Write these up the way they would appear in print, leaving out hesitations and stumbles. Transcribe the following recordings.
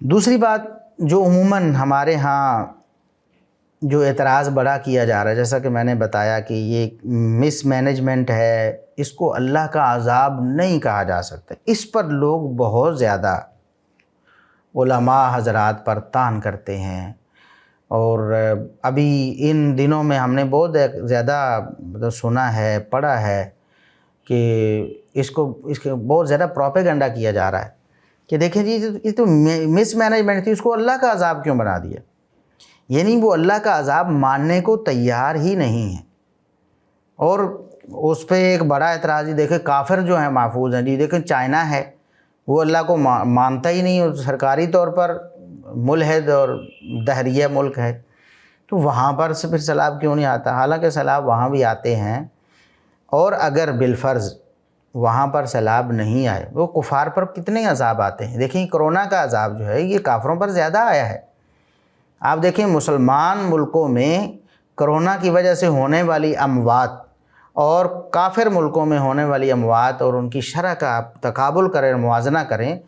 دوسری بات جو عموماً ہمارے ہاں جو اعتراض بڑا کیا جا رہا ہے، جیسا کہ میں نے بتایا کہ یہ مس مینجمنٹ ہے، اس کو اللہ کا عذاب نہیں کہا جا سکتا۔ اس پر لوگ بہت زیادہ علماء حضرات پر طعن کرتے ہیں، اور ابھی ان دنوں میں ہم نے بہت زیادہ سنا ہے، پڑھا ہے کہ اس کے بہت زیادہ پروپیگنڈا کیا جا رہا ہے کہ دیکھیں جی یہ تو مس مینجمنٹ تھی، اس کو اللہ کا عذاب کیوں بنا دیا؟ یعنی وہ اللہ کا عذاب ماننے کو تیار ہی نہیں ہے۔ اور اس پہ ایک بڑا اعتراض، دیکھیں کافر جو ہیں محفوظ ہیں جی، دیکھیں چائنا ہے، وہ اللہ کو مانتا ہی نہیں، اور سرکاری طور پر ملحد اور دہریہ ملک ہے، تو وہاں پر سے پھر سیلاب کیوں نہیں آتا؟ حالانکہ سیلاب وہاں بھی آتے ہیں، اور اگر بالفرض وہاں پر سیلاب نہیں آئے، وہ کفار پر کتنے عذاب آتے ہیں۔ دیکھیں کرونا کا عذاب جو ہے یہ کافروں پر زیادہ آیا ہے۔ آپ دیکھیں مسلمان ملکوں میں کرونا کی وجہ سے ہونے والی اموات اور کافر ملکوں میں ہونے والی اموات اور ان کی شرح کا آپ تقابل کریں، موازنہ کریں،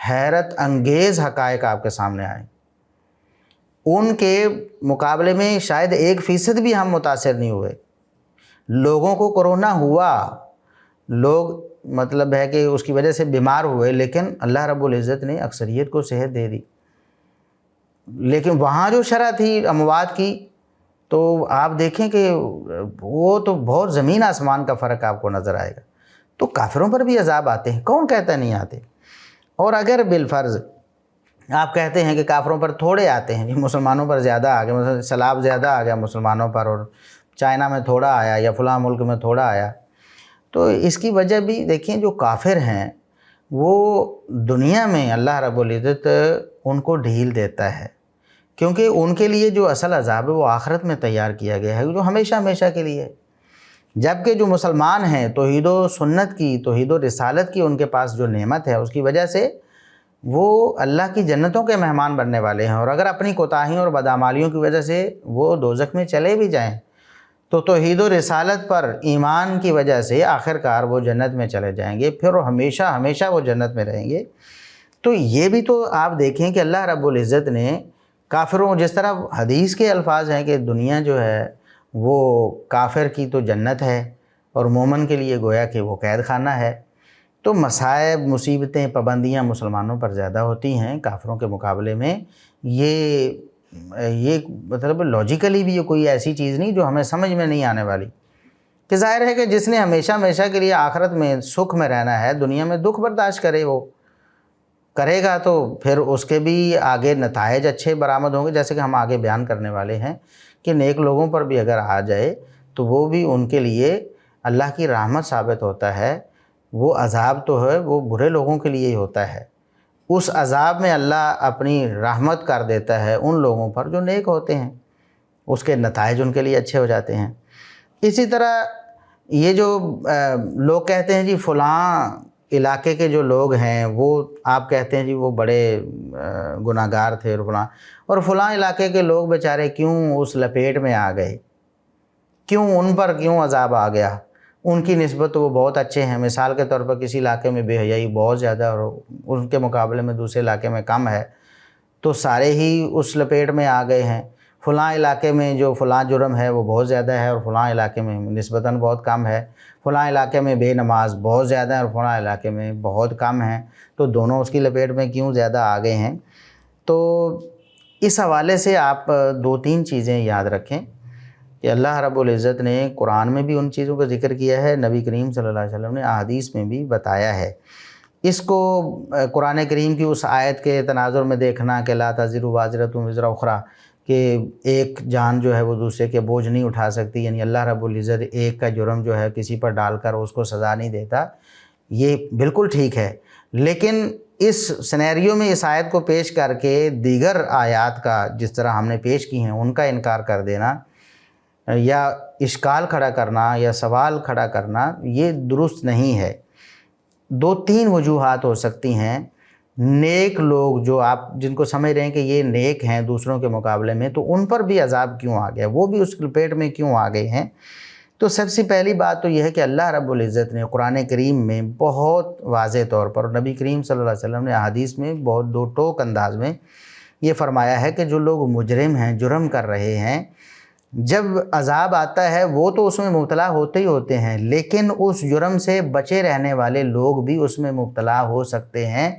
حیرت انگیز حقائق آپ کے سامنے آئیں۔ ان کے مقابلے میں شاید 1% بھی ہم متاثر نہیں ہوئے۔ لوگوں کو کرونا ہوا، لوگ مطلب ہے کہ اس کی وجہ سے بیمار ہوئے، لیکن اللہ رب العزت نے اکثریت کو صحت دے دی۔ لیکن وہاں جو شرح تھی اموات کی، تو آپ دیکھیں کہ وہ تو بہت زمین آسمان کا فرق آپ کو نظر آئے گا۔ تو کافروں پر بھی عذاب آتے ہیں، کون کہتا نہیں آتے؟ اور اگر بالفرض آپ کہتے ہیں کہ کافروں پر تھوڑے آتے ہیں، مسلمانوں پر زیادہ آ گئے، مثلا سیلاب زیادہ آ گیا مسلمانوں پر اور چائنا میں تھوڑا آیا یا فلاں ملک میں تھوڑا آیا، تو اس کی وجہ بھی دیکھیں جو کافر ہیں وہ دنیا میں اللہ رب العزت ان کو ڈھیل دیتا ہے، کیونکہ ان کے لیے جو اصل عذاب ہے وہ آخرت میں تیار کیا گیا ہے، جو ہمیشہ ہمیشہ کے لیے ہے۔ جبکہ جو مسلمان ہیں توحید و سنت کی، توحید و رسالت کی ان کے پاس جو نعمت ہے، اس کی وجہ سے وہ اللہ کی جنتوں کے مہمان بننے والے ہیں۔ اور اگر اپنی کوتاہیوں اور بدعمالیوں کی وجہ سے وہ دوزخ میں چلے بھی جائیں تو توحید و رسالت پر ایمان کی وجہ سے آخرکار وہ جنت میں چلے جائیں گے، پھر ہمیشہ ہمیشہ وہ جنت میں رہیں گے۔ تو یہ بھی تو آپ دیکھیں کہ اللہ رب العزت نے کافروں، جس طرح حدیث کے الفاظ ہیں کہ دنیا جو ہے وہ کافر کی تو جنت ہے اور مومن کے لیے گویا کہ وہ قید خانہ ہے، تو مصائب، مصیبتیں، پابندیاں مسلمانوں پر زیادہ ہوتی ہیں کافروں کے مقابلے میں۔ یہ مطلب لاجیکلی بھی یہ کوئی ایسی چیز نہیں جو ہمیں سمجھ میں نہیں آنے والی، کہ ظاہر ہے کہ جس نے ہمیشہ ہمیشہ کے لیے آخرت میں سکھ میں رہنا ہے، دنیا میں دکھ برداشت کرے، وہ کرے گا تو پھر اس کے بھی آگے نتائج اچھے برآمد ہوں گے، جیسے کہ ہم آگے بیان کرنے والے ہیں کہ نیک لوگوں پر بھی اگر آ جائے تو وہ بھی ان کے لیے اللہ کی رحمت ثابت ہوتا ہے۔ وہ عذاب تو ہے وہ برے لوگوں کے لیے ہی ہوتا ہے، اس عذاب میں اللہ اپنی رحمت کر دیتا ہے ان لوگوں پر جو نیک ہوتے ہیں، اس کے نتائج ان کے لیے اچھے ہو جاتے ہیں۔ اسی طرح یہ جو لوگ کہتے ہیں جی فلاں علاقے کے جو لوگ ہیں وہ، آپ کہتے ہیں جی وہ بڑے گناہ گار تھے اور فلاں علاقے کے لوگ بیچارے کیوں اس لپیٹ میں آ گئے، کیوں ان پر کیوں عذاب آ گیا؟ ان کی نسبت وہ بہت اچھے ہیں۔ مثال کے طور پر کسی علاقے میں بے حیائی بہت زیادہ اور ان کے مقابلے میں دوسرے علاقے میں کم ہے، تو سارے ہی اس لپیٹ میں آ گئے ہیں۔ فلاں علاقے میں جو فلاں جرم ہے وہ بہت زیادہ ہے اور فلاں علاقے میں نسبتاً بہت کم ہے۔ فلاں علاقے میں بے نماز بہت زیادہ ہے اور فلاں علاقے میں بہت کم ہیں، تو دونوں اس کی لپیٹ میں کیوں زیادہ آ گئے ہیں؟ تو اس حوالے سے آپ 2-3 چیزیں یاد رکھیں کہ اللہ رب العزت نے قرآن میں بھی ان چیزوں کا ذکر کیا ہے، نبی کریم صلی اللہ علیہ وسلم نے احادیث میں بھی بتایا ہے۔ اس کو قرآن کریم کی اس آیت کے تناظر میں دیکھنا کہ لا تزر وازرۃ وزر اخری، کہ ایک جان جو ہے وہ دوسرے کے بوجھ نہیں اٹھا سکتی، یعنی اللہ رب العزت ایک کا جرم جو ہے کسی پر ڈال کر اس کو سزا نہیں دیتا، یہ بالکل ٹھیک ہے۔ لیکن اس سینیریو میں اس آیت کو پیش کر کے دیگر آیات کا جس طرح ہم نے پیش کی ہیں ان کا انکار کر دینا یا اشکال کھڑا کرنا یا سوال کھڑا کرنا، یہ درست نہیں ہے۔ 2-3 وجوہات ہو سکتی ہیں۔ نیک لوگ جو آپ جن کو سمجھ رہے ہیں کہ یہ نیک ہیں دوسروں کے مقابلے میں، تو ان پر بھی عذاب کیوں آ گیا، وہ بھی اس لپیٹ میں کیوں آ گئے ہیں؟ تو سب سے پہلی بات تو یہ ہے کہ اللہ رب العزت نے قرآن کریم میں بہت واضح طور پر، اور نبی کریم صلی اللہ علیہ وسلم نے احادیث میں بہت دو ٹوک انداز میں یہ فرمایا ہے کہ جو لوگ مجرم ہیں، جرم کر رہے ہیں، جب عذاب آتا ہے وہ تو اس میں مبتلا ہوتے ہی ہوتے ہیں، لیکن اس جرم سے بچے رہنے والے لوگ بھی اس میں مبتلا ہو سکتے ہیں،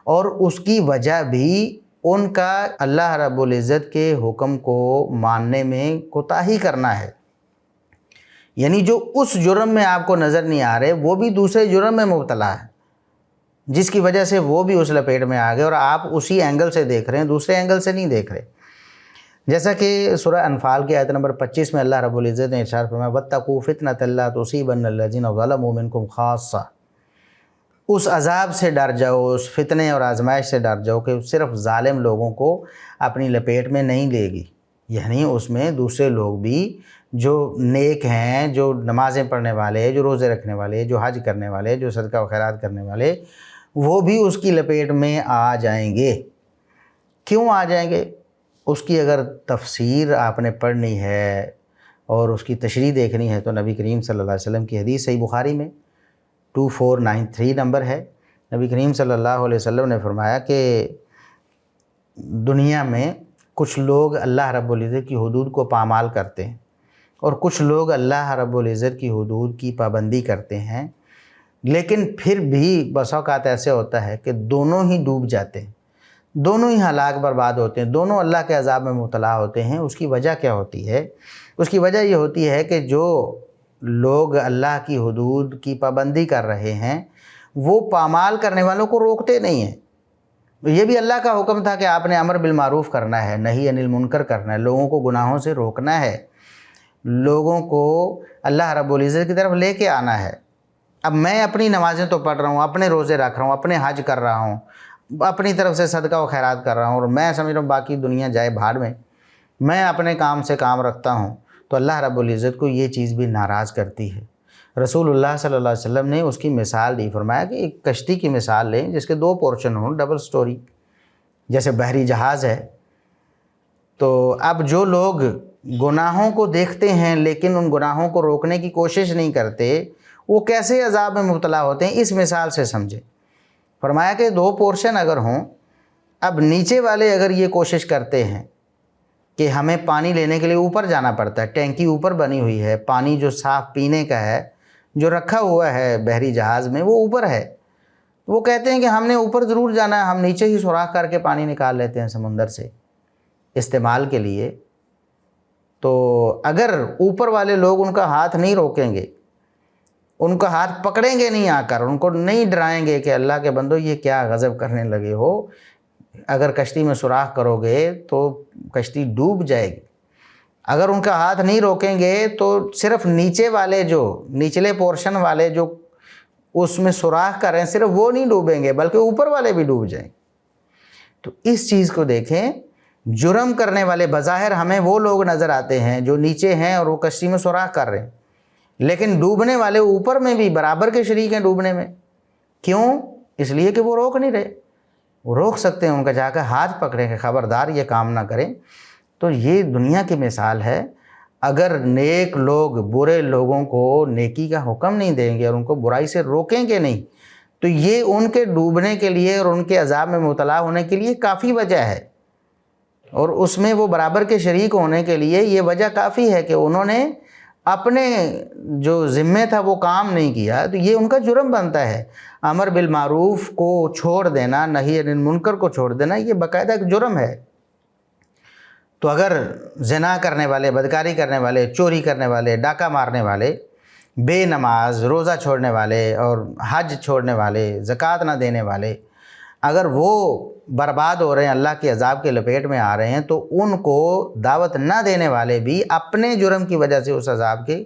اور اس کی وجہ بھی ان کا اللہ رب العزت کے حکم کو ماننے میں کوتاہی کرنا ہے۔ یعنی جو اس جرم میں آپ کو نظر نہیں آ رہے، وہ بھی دوسرے جرم میں مبتلا ہے، جس کی وجہ سے وہ بھی اس لپیٹ میں آ گئے، اور آپ اسی اینگل سے دیکھ رہے ہیں، دوسرے اینگل سے نہیں دیکھ رہے۔ جیسا کہ سورہ انفال کی آیت نمبر 25 میں اللہ رب العزت نے ارشاد فرمایا وَاتَّقُوا فِتْنَةً لَا تُصِيبَنَّ الَّذِينَ ظَلَمُوا مِنْكُمْ خَاصَّةً، اس عذاب سے ڈر جاؤ، اس فتنے اور آزمائش سے ڈر جاؤ کہ صرف ظالم لوگوں کو اپنی لپیٹ میں نہیں لے گی، یعنی اس میں دوسرے لوگ بھی جو نیک ہیں، جو نمازیں پڑھنے والے، جو روزے رکھنے والے، جو حج کرنے والے، جو صدقہ و خیرات کرنے والے، وہ بھی اس کی لپیٹ میں آ جائیں گے۔ کیوں آ جائیں گے؟ اس کی اگر تفسیر آپ نے پڑھنی ہے اور اس کی تشریح دیکھنی ہے تو نبی کریم صلی اللہ علیہ وسلم کی حدیث صحیح بخاری میں 2493 نمبر ہے۔ نبی کریم صلی اللہ علیہ وسلم نے فرمایا کہ دنیا میں کچھ لوگ اللہ رب العزت کی حدود کو پامال کرتے ہیں، اور کچھ لوگ اللہ رب العزت کی حدود کی پابندی کرتے ہیں، لیکن پھر بھی بس اوقات ایسے ہوتا ہے کہ دونوں ہی ڈوب جاتے ہیں، دونوں ہی ہلاک برباد ہوتے ہیں، دونوں اللہ کے عذاب میں مبتلا ہوتے ہیں۔ اس کی وجہ کیا ہوتی ہے؟ اس کی وجہ یہ ہوتی ہے کہ جو لوگ اللہ کی حدود کی پابندی کر رہے ہیں وہ پامال کرنے والوں کو روکتے نہیں ہیں۔ یہ بھی اللہ کا حکم تھا کہ آپ نے امر بالمعروف کرنا ہے، نہی عن المنکر کرنا ہے، لوگوں کو گناہوں سے روکنا ہے، لوگوں کو اللہ رب العزت کی طرف لے کے آنا ہے۔ اب میں اپنی نمازیں تو پڑھ رہا ہوں، اپنے روزے رکھ رہا ہوں، اپنے حج کر رہا ہوں، اپنی طرف سے صدقہ و خیرات کر رہا ہوں، اور میں سمجھ رہا ہوں باقی دنیا جائے بھاڑ میں، میں اپنے کام سے کام رکھتا ہوں، تو اللہ رب العزت کو یہ چیز بھی ناراض کرتی ہے۔ رسول اللہ صلی اللہ علیہ وسلم نے اس کی مثال دی، فرمایا کہ ایک کشتی کی مثال لیں جس کے دو پورشن ہوں، ڈبل سٹوری، جیسے بحری جہاز ہے۔ تو اب جو لوگ گناہوں کو دیکھتے ہیں لیکن ان گناہوں کو روکنے کی کوشش نہیں کرتے، وہ کیسے عذاب میں مبتلا ہوتے ہیں، اس مثال سے سمجھیں۔ فرمایا کہ دو پورشن اگر ہوں، اب نیچے والے اگر یہ کوشش کرتے ہیں کہ ہمیں پانی لینے کے لیے اوپر جانا پڑتا ہے، ٹینکی اوپر بنی ہوئی ہے، پانی جو صاف پینے کا ہے جو رکھا ہوا ہے بحری جہاز میں وہ اوپر ہے، وہ کہتے ہیں کہ ہم نے اوپر ضرور جانا ہے، ہم نیچے ہی سوراخ کر کے پانی نکال لیتے ہیں سمندر سے استعمال کے لیے۔ تو اگر اوپر والے لوگ ان کا ہاتھ نہیں روکیں گے، ان کا ہاتھ پکڑیں گے نہیں، آ کر ان کو نہیں ڈرائیں گے کہ اللہ کے بندو یہ کیا غضب کرنے لگے ہو، اگر کشتی میں سوراخ کرو گے تو کشتی ڈوب جائے گی، اگر ان کا ہاتھ نہیں روکیں گے تو صرف نیچے والے جو نچلے پورشن والے جو اس میں سوراخ کر رہے ہیں صرف وہ نہیں ڈوبیں گے بلکہ اوپر والے بھی ڈوب جائیں۔ تو اس چیز کو دیکھیں، جرم کرنے والے بظاہر ہمیں وہ لوگ نظر آتے ہیں جو نیچے ہیں اور وہ کشتی میں سوراخ کر رہے ہیں، لیکن ڈوبنے والے اوپر میں بھی برابر کے شریک ہیں ڈوبنے میں۔ کیوں؟ اس لیے کہ وہ روک نہیں رہے، وہ روک سکتے ہیں، ان کا جا کر ہاتھ پکڑیں کہ خبردار یہ کام نہ کریں۔ تو یہ دنیا کی مثال ہے، اگر نیک لوگ برے لوگوں کو نیکی کا حکم نہیں دیں گے اور ان کو برائی سے روکیں گے نہیں، تو یہ ان کے ڈوبنے کے لیے اور ان کے عذاب میں مبتلا ہونے کے لیے کافی وجہ ہے، اور اس میں وہ برابر کے شریک ہونے کے لیے یہ وجہ کافی ہے کہ انہوں نے اپنے جو ذمہ تھا وہ کام نہیں کیا، تو یہ ان کا جرم بنتا ہے۔ امر بالمعروف کو چھوڑ دینا، نہی عن المنکر کو چھوڑ دینا، یہ باقاعدہ ایک جرم ہے۔ تو اگر زنا کرنے والے، بدکاری کرنے والے، چوری کرنے والے، ڈاکہ مارنے والے، بے نماز، روزہ چھوڑنے والے اور حج چھوڑنے والے، زکوٰۃ نہ دینے والے، اگر وہ برباد ہو رہے ہیں، اللہ کے عذاب کے لپیٹ میں آ رہے ہیں، تو ان کو دعوت نہ دینے والے بھی اپنے جرم کی وجہ سے اس عذاب کے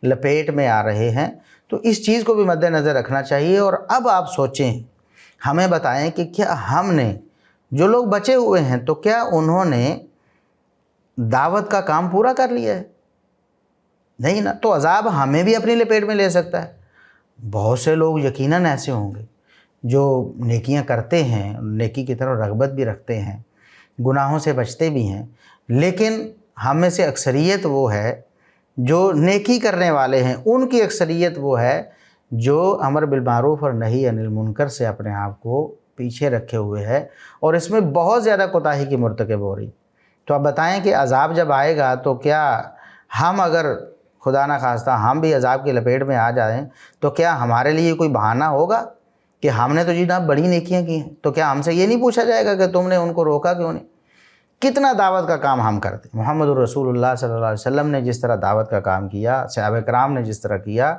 لپیٹ میں آ رہے ہیں۔ تو اس چیز کو بھی مد نظر رکھنا چاہیے۔ اور اب آپ سوچیں، ہمیں بتائیں کہ کیا ہم نے، جو لوگ بچے ہوئے ہیں، تو کیا انہوں نے دعوت کا کام پورا کر لیا ہے؟ نہیں نا، تو عذاب ہمیں بھی اپنی لپیٹ میں لے سکتا ہے۔ بہت سے لوگ یقیناً ایسے ہوں گے جو نیکیاں کرتے ہیں، نیکی کی طرف رغبت بھی رکھتے ہیں، گناہوں سے بچتے بھی ہیں، لیکن ہم میں سے اکثریت وہ ہے جو نیکی کرنے والے ہیں ان کی اکثریت وہ ہے جو امر بالمعروف اور نہی عن المنکر سے اپنے آپ کو پیچھے رکھے ہوئے ہے اور اس میں بہت زیادہ کوتاہی کی مرتکب ہو رہی۔ تو اب بتائیں کہ عذاب جب آئے گا تو کیا ہم اگر خدا نہ خواستہ ہم بھی عذاب کی لپیٹ میں آ جائیں تو کیا ہمارے لیے کوئی بہانہ ہوگا کہ ہم نے تو جناب بڑی نیکیاں کی ہیں، تو کیا ہم سے یہ نہیں پوچھا جائے گا کہ تم نے ان کو روکا کیوں نہیں؟ کتنا دعوت کا کام ہم کرتے ہیں۔ محمد الرسول اللہ صلی اللہ علیہ وسلم نے جس طرح دعوت کا کام کیا، صحابہ کرام نے جس طرح کیا،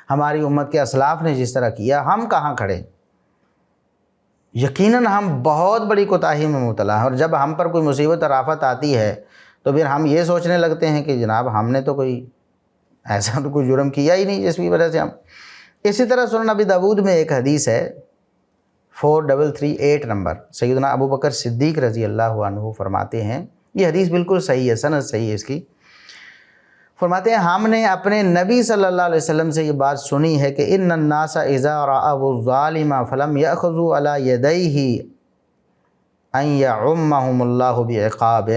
ہماری امت کے اسلاف نے جس طرح کیا، ہم کہاں کھڑے؟ یقیناً ہم بہت بڑی کوتاہی میں مبتلا ہیں، اور جب ہم پر کوئی مصیبت اور آفت آتی ہے تو پھر ہم یہ سوچنے لگتے ہیں کہ جناب ہم نے تو کوئی ایسا تو کوئی جرم کیا ہی نہیں جس کی وجہ سے ہم۔ اسی طرح سنن نبی داؤد میں ایک حدیث ہے 4338 نمبر، سیدنا ابو بکر صدیق رضی اللہ عنہ فرماتے ہیں، یہ حدیث بالکل صحیح ہے، سند صحیح ہے اس کی، فرماتے ہیں ہم نے اپنے نبی صلی اللہ علیہ وسلم سے یہ بات سنی ہے کہ ان الناس اذا رأوا الظالم فلم یأخذوا علی یدیہ ان یعمہم اللہ بعقاب،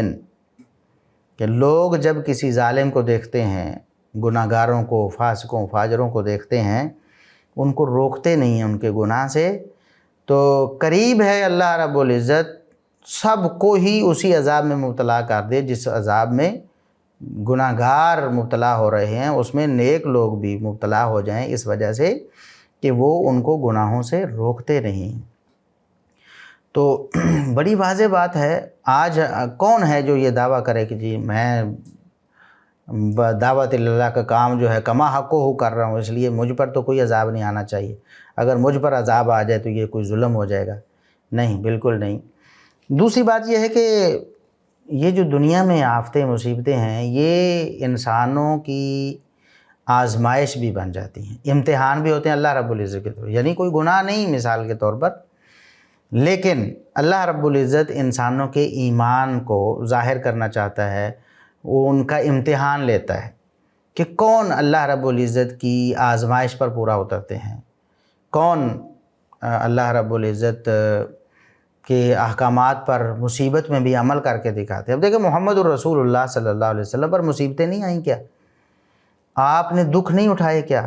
کہ لوگ جب کسی ظالم کو دیکھتے ہیں، گناہ گاروں کو، فاسقوں فاجروں کو دیکھتے ہیں، ان کو روکتے نہیں ہیں ان کے گناہ سے، تو قریب ہے اللہ رب العزت سب کو ہی اسی عذاب میں مبتلا کر دے جس عذاب میں گناہ گار مبتلا ہو رہے ہیں، اس میں نیک لوگ بھی مبتلا ہو جائیں اس وجہ سے کہ وہ ان کو گناہوں سے روکتے نہیں۔ تو بڑی واضح بات ہے، آج کون ہے جو یہ دعویٰ کرے کہ جی میں دعوت اللہ کا کام جو ہے کما حقہ کر رہا ہوں، اس لیے مجھ پر تو کوئی عذاب نہیں آنا چاہیے، اگر مجھ پر عذاب آ جائے تو یہ کوئی ظلم ہو جائے گا؟ نہیں، بالکل نہیں۔ دوسری بات یہ ہے کہ یہ جو دنیا میں آفتیں مصیبتیں ہیں یہ انسانوں کی آزمائش بھی بن جاتی ہیں، امتحان بھی ہوتے ہیں اللہ رب العزت کی طرف، یعنی کوئی گناہ نہیں مثال کے طور پر، لیکن اللہ رب العزت انسانوں کے ایمان کو ظاہر کرنا چاہتا ہے، وہ ان کا امتحان لیتا ہے کہ کون اللہ رب العزت کی آزمائش پر پورا اترتے ہیں، کون اللہ رب العزت کے احکامات پر مصیبت میں بھی عمل کر کے دکھاتے ہیں۔ اب دیکھیں محمد الرسول اللہ صلی اللہ علیہ وسلم پر مصیبتیں نہیں آئیں کیا؟ آپ نے دکھ نہیں اٹھائے کیا؟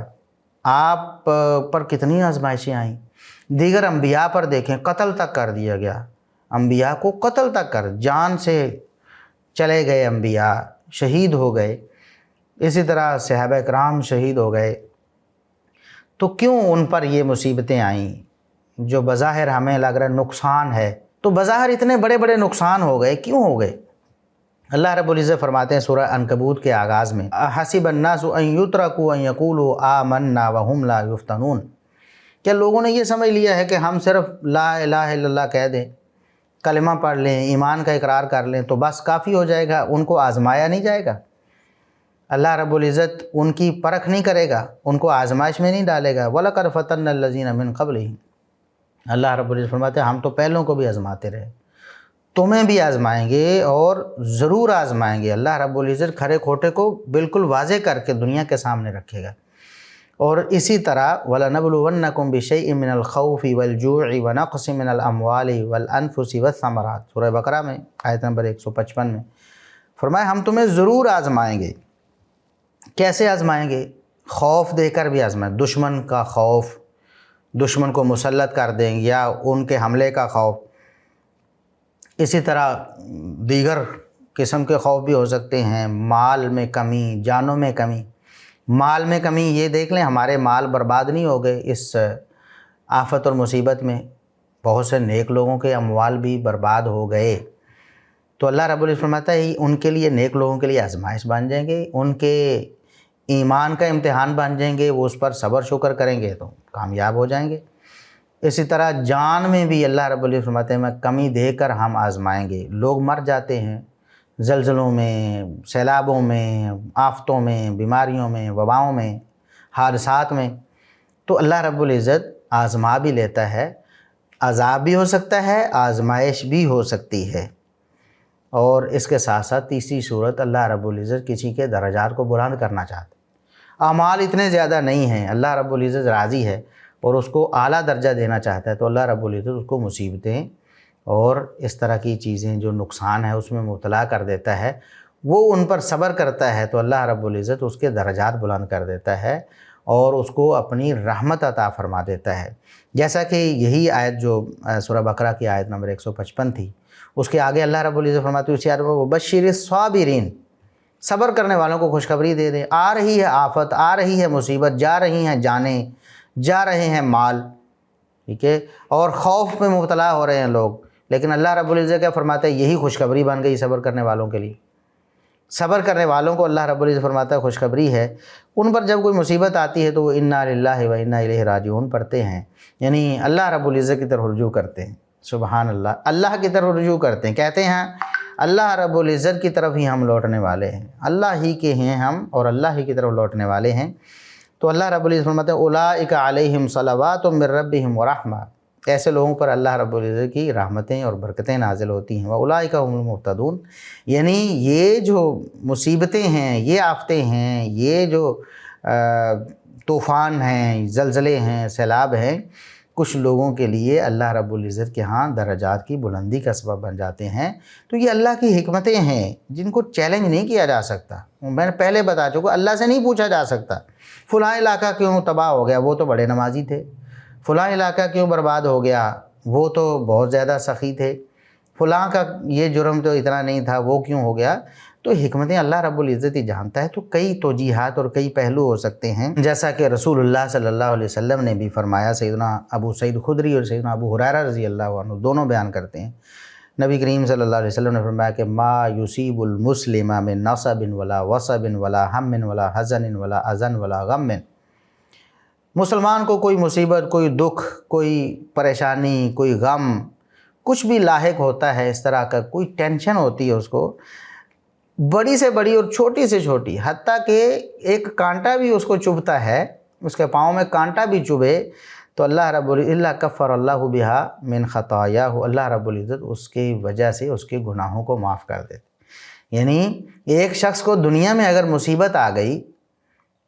آپ پر کتنی آزمائشیں آئیں؟ دیگر انبیاء پر دیکھیں، قتل تک کر دیا گیا، انبیاء کو قتل تک کر، جان سے چلے گئے، انبیاء شہید ہو گئے، اسی طرح صحابہ کرام شہید ہو گئے، تو کیوں ان پر یہ مصیبتیں آئیں جو بظاہر ہمیں لگ رہا ہے نقصان ہے؟ تو بظاہر اتنے بڑے بڑے نقصان ہو گئے، کیوں ہو گئے؟ اللہ رب العزت فرماتے ہیں سورہ عنکبوت کے آغاز میں، حسب الناس ان یترکوا ان یقولوا آمنا وهم لا یفتنون، کیا لوگوں نے یہ سمجھ لیا ہے کہ ہم صرف لا الہ الا اللہ کہہ دیں، کلمہ پڑھ لیں، ایمان کا اقرار کر لیں تو بس کافی ہو جائے گا، ان کو آزمایا نہیں جائے گا؟ اللہ رب العزت ان کی پرکھ نہیں کرے گا، ان کو آزمائش میں نہیں ڈالے گا۔ وَلَقَدْ فَتَنَّا الَّذِينَ مِن قَبْلِهِمْ، اللہ رب العزت فرماتے ہیں ہم تو پہلوں کو بھی آزماتے رہے، تمہیں بھی آزمائیں گے اور ضرور آزمائیں گے۔ اللہ رب العزت کھرے کھوٹے کو بالکل واضح کر کے دنیا کے سامنے رکھے گا۔ اور اسی طرح وَلَنَبْلُوَنَّكُمْ بِشَيْءٍ مِّنَ الْخَوْفِ وَالْجُوعِ وَنَقْصٍ مِّنَ الْأَمْوَالِ وَالْأَنفُسِ وَالثَّمَرَاتِ، سورہ بقرہ میں آیت نمبر 155 میں فرمایا ہم تمہیں ضرور آزمائیں گے۔ کیسے آزمائیں گے؟ خوف دے کر بھی آزمائیں، دشمن کا خوف، دشمن کو مسلط کر دیں یا ان کے حملے کا خوف، اسی طرح دیگر قسم کے خوف بھی ہو سکتے ہیں، مال میں کمی، جانوں میں کمی۔ مال میں کمی یہ دیکھ لیں ہمارے مال برباد نہیں ہو گئے اس آفت اور مصیبت میں، بہت سے نیک لوگوں کے اموال بھی برباد ہو گئے، تو اللہ رب العزت فرماتا ہے ان کے لیے، نیک لوگوں کے لیے آزمائش بن جائیں گے، ان کے ایمان کا امتحان بن جائیں گے، وہ اس پر صبر شکر کریں گے تو کامیاب ہو جائیں گے۔ اسی طرح جان میں بھی اللہ رب العزت فرماتے ہیں میں کمی دے کر ہم آزمائیں گے۔ لوگ مر جاتے ہیں زلزلوں میں، سیلابوں میں، آفتوں میں، بیماریوں میں، وباؤں میں، حادثات میں، تو اللہ رب العزت آزما بھی لیتا ہے، عذاب بھی ہو سکتا ہے، آزمائش بھی ہو سکتی ہے۔ اور اس کے ساتھ ساتھ تیسری صورت، اللہ رب العزت کسی کے درجات کو بلند کرنا چاہتے ہیں، اعمال اتنے زیادہ نہیں ہیں، اللہ رب العزت راضی ہے اور اس کو اعلیٰ درجہ دینا چاہتا ہے، تو اللہ رب العزت اس کو مصیبتیں اور اس طرح کی چیزیں جو نقصان ہے اس میں مبتلا کر دیتا ہے، وہ ان پر صبر کرتا ہے تو اللہ رب العزت اس کے درجات بلند کر دیتا ہے اور اس کو اپنی رحمت عطا فرما دیتا ہے. جیسا کہ یہی آیت جو سورہ بقرہ کی آیت نمبر 155 تھی، اس کے آگے اللہ رب العزت فرماتے ہیں اسی آیت میں وَبَشِّرِ الصَّابِرِينَ، صبر کرنے والوں کو خوشخبری دے دیں. آ رہی ہے آفت، آ رہی ہے مصیبت، جا رہی ہیں جانیں، جا رہے ہیں مال، ٹھیک ہے، اور خوف میں مبتلا ہو رہے ہیں لوگ، لیکن اللہ رب العزت کیا فرماتا ہے؟ یہی خوشخبری بن گئی صبر کرنے والوں کے لیے. صبر کرنے والوں کو اللہ رب العزت فرماتا ہے خوشخبری ہے. ان پر جب کوئی مصیبت آتی ہے تو وہ انا للہ و انا الیہ راجعون پڑھتے ہیں، یعنی اللہ رب العزت کی طرف رجوع کرتے ہیں. سبحان اللہ، اللہ کی طرف رجوع کرتے ہیں، کہتے ہیں اللہ رب العزت کی طرف ہی ہم لوٹنے والے ہیں، اللہ ہی کے ہیں ہم اور اللہ ہی کی طرف لوٹنے والے ہیں. تو اللہ رب العزت فرماتے ہیں اولئک علیہم صلوات من ربہم ورحمہ، ایسے لوگوں پر اللہ رب العزت کی رحمتیں اور برکتیں نازل ہوتی ہیں. واولئک هم المہتدون، یعنی یہ جو مصیبتیں ہیں، یہ آفتیں ہیں، یہ جو طوفان ہیں، زلزلے ہیں، سیلاب ہیں، کچھ لوگوں کے لیے اللہ رب العزت کے ہاں درجات کی بلندی کا سبب بن جاتے ہیں. تو یہ اللہ کی حکمتیں ہیں جن کو چیلنج نہیں کیا جا سکتا. میں نے پہلے بتا چکا، اللہ سے نہیں پوچھا جا سکتا فلاں علاقہ کیوں تباہ ہو گیا، وہ تو بڑے نمازی تھے. فلاں علاقہ کیوں برباد ہو گیا، وہ تو بہت زیادہ سخی تھے. فلاں کا یہ جرم تو اتنا نہیں تھا، وہ کیوں ہو گیا. تو حکمتیں اللہ رب العزت ہی جانتا ہے. تو کئی توجیحات اور کئی پہلو ہو سکتے ہیں، جیسا کہ رسول اللہ صلی اللہ علیہ وسلم نے بھی فرمایا. سیدنا ابو سعید خدری اور سیدنا ابو ہریرہ رضی اللہ عنہ دونوں بیان کرتے ہیں، نبی کریم صلی اللہ علیہ وسلم نے فرمایا کہ ما یصیب المسلم من نصب ولا وصب ولا ہم ولا حزن ولا اذن ولا غم، مسلمان کو کوئی مصیبت، کوئی دکھ، کوئی پریشانی، کوئی غم، کچھ بھی لاحق ہوتا ہے، اس طرح کا کوئی ٹینشن ہوتی ہے اس کو، بڑی سے بڑی اور چھوٹی سے چھوٹی، حتیٰ کہ ایک کانٹا بھی اس کو چبھتا ہے، اس کے پاؤں میں کانٹا بھی چبھے تو اللہ رب العزت کفر اللہ بہا من خطایا، اللہ رب العزت اس کی وجہ سے اس کے گناہوں کو معاف کر دیتے. یعنی ایک شخص کو دنیا میں اگر مصیبت آ گئی،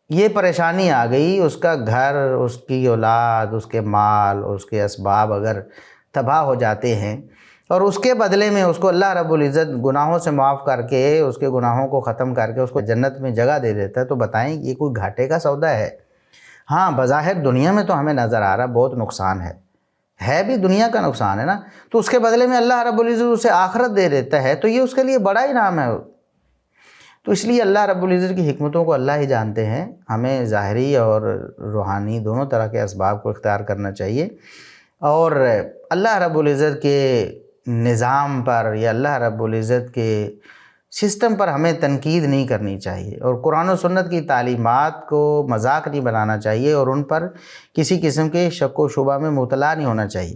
یہ پریشانی آ گئی، اس کا گھر، اس کی اولاد، اس کے مال، اس کے اسباب اگر تباہ ہو جاتے ہیں، اور اس کے بدلے میں اس کو اللہ رب العزت گناہوں سے معاف کر کے، اس کے گناہوں کو ختم کر کے اس کو جنت میں جگہ دے دیتا ہے، تو بتائیں یہ کوئی گھاٹے کا سودا ہے؟ ہاں بظاہر دنیا میں تو ہمیں نظر آ رہا بہت نقصان ہے بھی دنیا کا نقصان ہے نا، تو اس کے بدلے میں اللہ رب العزت اسے آخرت دے دیتا ہے، تو یہ اس کے لیے بڑا انعام ہے. تو اس لیے اللہ رب العزت کی حکمتوں کو اللہ ہی جانتے ہیں. ہمیں ظاہری اور روحانی دونوں طرح کے اسباب کو اختیار کرنا چاہیے، اور اللہ رب العزت کے نظام پر یا اللہ رب العزت کے سسٹم پر ہمیں تنقید نہیں کرنی چاہیے، اور قرآن و سنت کی تعلیمات کو مذاق نہیں بنانا چاہیے، اور ان پر کسی قسم کے شک و شبہ میں مبتلا نہیں ہونا چاہیے.